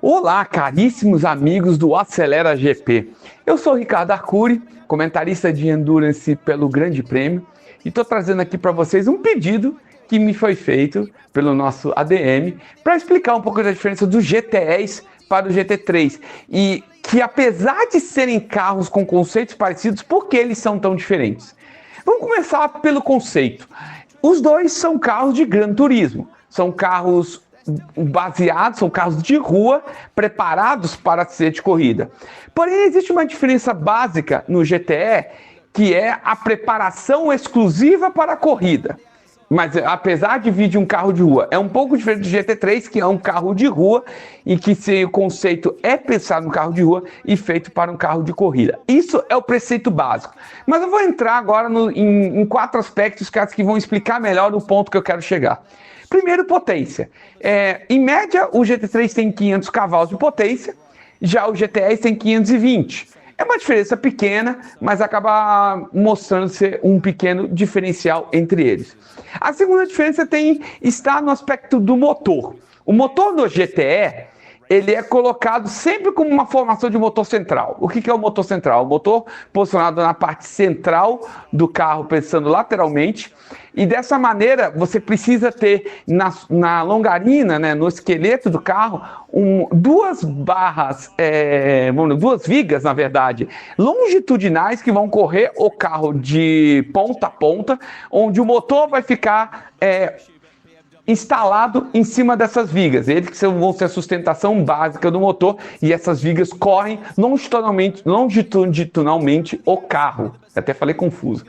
Olá, caríssimos amigos do Acelera GP. Eu sou Ricardo Arcuri, comentarista de Endurance pelo Grande Prêmio, e estou trazendo aqui para vocês um pedido que me foi feito pelo nosso ADM para explicar um pouco da diferença do GTEs para o GT3 e que, apesar de serem carros com conceitos parecidos, por que eles são tão diferentes? Vamos começar pelo conceito. Os dois são carros de Gran Turismo, são carros baseados, são carros de rua preparados para ser de corrida. Porém, existe uma diferença básica no GTE, que é a preparação exclusiva para a corrida. Mas apesar de vir de um carro de rua, é um pouco diferente do GT3, que é um carro de rua e que o conceito é pensado no carro de rua e feito para um carro de corrida. Isso é o preceito básico. Mas eu vou entrar agora em 4 aspectos que vão explicar melhor o ponto que eu quero chegar. Primeiro, potência. Em média, o GT3 tem 500 cavalos de potência, já o GTS tem 520. É uma diferença pequena, mas acaba mostrando ser um pequeno diferencial entre eles. A segunda diferença está no aspecto do motor. O motor do GTE, ele é colocado sempre como uma formação de motor central. O que é o motor central? O motor posicionado na parte central do carro, pensando lateralmente, e dessa maneira você precisa ter na longarina, né, no esqueleto do carro, duas vigas, na verdade, longitudinais que vão correr o carro de ponta a ponta, onde o motor vai ficar instalado em cima dessas vigas. Eles que vão ser a sustentação básica do motor, e essas vigas correm longitudinalmente o carro. Até falei confuso.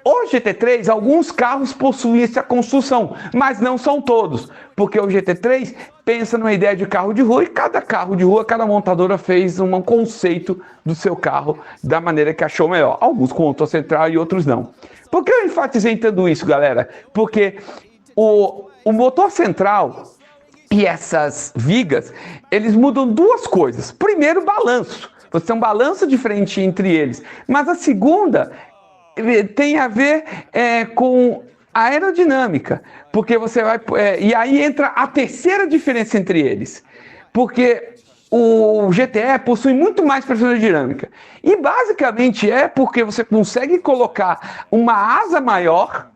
O GT3, alguns carros possuem essa construção, mas não são todos, porque o GT3 pensa numa ideia de carro de rua, e cada carro de rua, cada montadora fez um conceito do seu carro da maneira que achou melhor. Alguns com motor central e outros não. Por que eu enfatizei tanto isso, galera? Porque o motor central e essas vigas, eles mudam duas coisas. Primeiro, balanço. Você tem um balanço diferente entre eles. Mas a segunda tem a ver com a aerodinâmica. Porque você vai... e aí entra a terceira diferença entre eles. Porque o GTE possui muito mais pressão aerodinâmica. E basicamente porque você consegue colocar uma asa maior,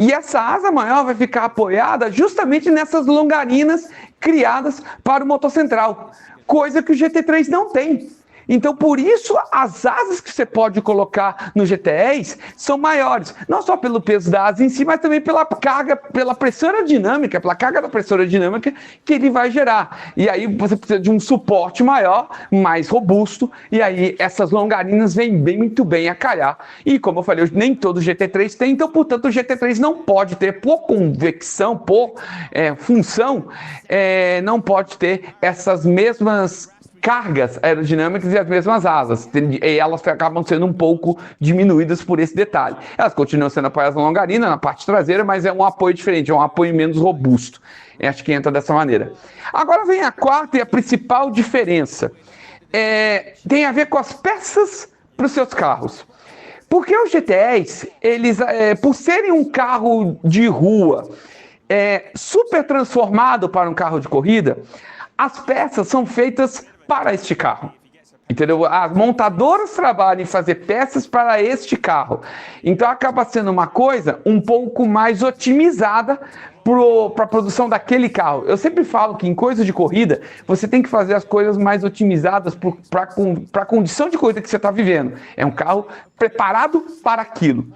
e essa asa maior vai ficar apoiada justamente nessas longarinas criadas para o motor central, coisa que o GT3 não tem. Então, por isso, as asas que você pode colocar no GTEs são maiores. Não só pelo peso da asa em si, mas também pela carga, pela pressão aerodinâmica, pela carga da pressão aerodinâmica que ele vai gerar. E aí você precisa de um suporte maior, mais robusto, e aí essas longarinas vêm muito bem a calhar. E como eu falei, nem todo GT3 tem, então, portanto, o GT3 não pode ter, por convecção, por função, não pode ter essas mesmas cargas aerodinâmicas e as mesmas asas, e elas acabam sendo um pouco diminuídas por esse detalhe. Elas continuam sendo apoiadas na longarina, na parte traseira, mas é um apoio diferente, é um apoio menos robusto. Eu acho que entra dessa maneira. Agora vem a quarta e a principal diferença. Tem a ver com as peças para os seus carros. Porque os GTEs, eles, por serem um carro de rua super transformado para um carro de corrida, as peças são feitas para este carro, entendeu? As montadoras trabalham em fazer peças para este carro, então acaba sendo uma coisa um pouco mais otimizada para a produção daquele carro. Eu sempre falo que em coisa de corrida você tem que fazer as coisas mais otimizadas para a condição de corrida que você está vivendo. É um carro preparado para aquilo.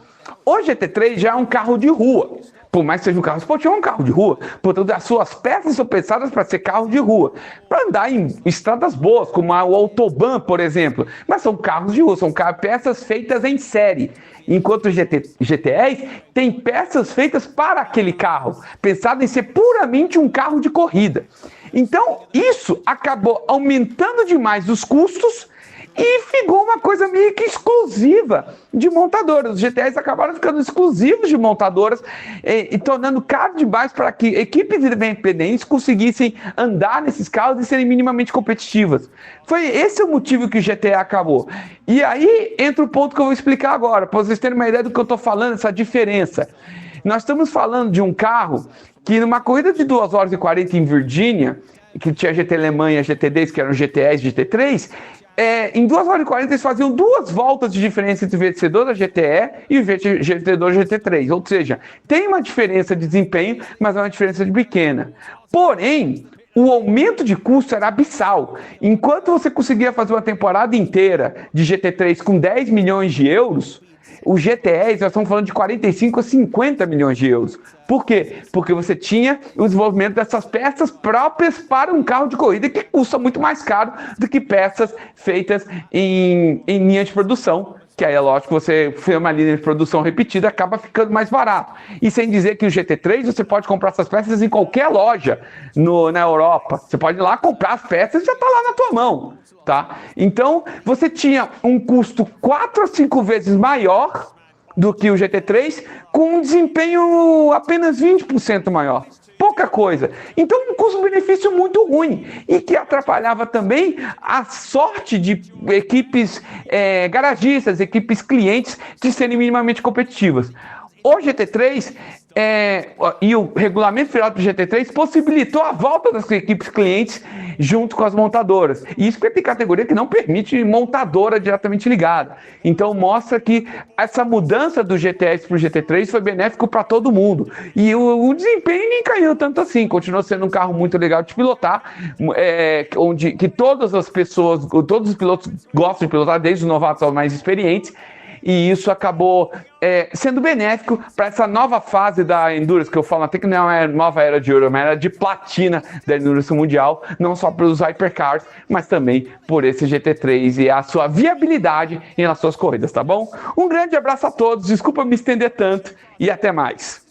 O GT3 já é um carro de rua. Por mais que seja um carro esportivo, é um carro de rua. Portanto, as suas peças são pensadas para ser carro de rua, para andar em estradas boas, como o Autobahn, por exemplo. Mas são carros de rua, são peças feitas em série. Enquanto os GTEs têm peças feitas para aquele carro, pensado em ser puramente um carro de corrida. Então, isso acabou aumentando demais os custos e ficou uma coisa meio que exclusiva de montadoras. Os GTEs acabaram ficando exclusivos de montadoras e tornando caro demais para que equipes independentes conseguissem andar nesses carros e serem minimamente competitivas. Esse é o motivo que o GTE acabou. E aí entra o ponto que eu vou explicar agora, para vocês terem uma ideia do que eu estou falando, essa diferença. Nós estamos falando de um carro que numa corrida de 2 horas e 40 em Virgínia, que tinha GT Le Mans e a GT10, que eram GT10 e GT3, em 2 horas e 40 eles faziam 2 voltas de diferença entre o vencedor da GTE e o vencedor da GT3. Ou seja, tem uma diferença de desempenho, mas é uma diferença pequena. Porém, o aumento de custo era abissal. Enquanto você conseguia fazer uma temporada inteira de GT3 com 10 milhões de euros, o GTEs, nós estamos falando de 45 a 50 milhões de euros. Por quê? Porque você tinha o desenvolvimento dessas peças próprias para um carro de corrida que custa muito mais caro do que peças feitas em linha de produção. Que aí é lógico, você fez uma linha de produção repetida, acaba ficando mais barato. E sem dizer que o GT3 você pode comprar essas peças em qualquer loja na Europa. Você pode ir lá comprar as peças e já está lá na tua mão. Tá? Então, você tinha um custo 4 a 5 vezes maior do que o GT3, com um desempenho apenas 20% maior. Pouca coisa. Então, um custo-benefício muito ruim. E que atrapalhava também a sorte de equipes garagistas, equipes clientes, de serem minimamente competitivas. O GT3 e o regulamento federal do GT3 possibilitou a volta das equipes clientes junto com as montadoras. E isso porque tem categoria que não permite montadora diretamente ligada. Então mostra que essa mudança do GTS para o GT3 foi benéfico para todo mundo. E o desempenho nem caiu tanto assim. Continuou sendo um carro muito legal de pilotar, onde que todas as pessoas, todos os pilotos gostam de pilotar, desde os novatos aos mais experientes. E isso acabou sendo benéfico para essa nova fase da Endurance, que eu falo até que não é uma nova era de ouro, é uma era de platina da Endurance mundial, não só pelos hypercars, mas também por esse GT3 e a sua viabilidade nas suas corridas, tá bom? Um grande abraço a todos, desculpa me estender tanto e até mais.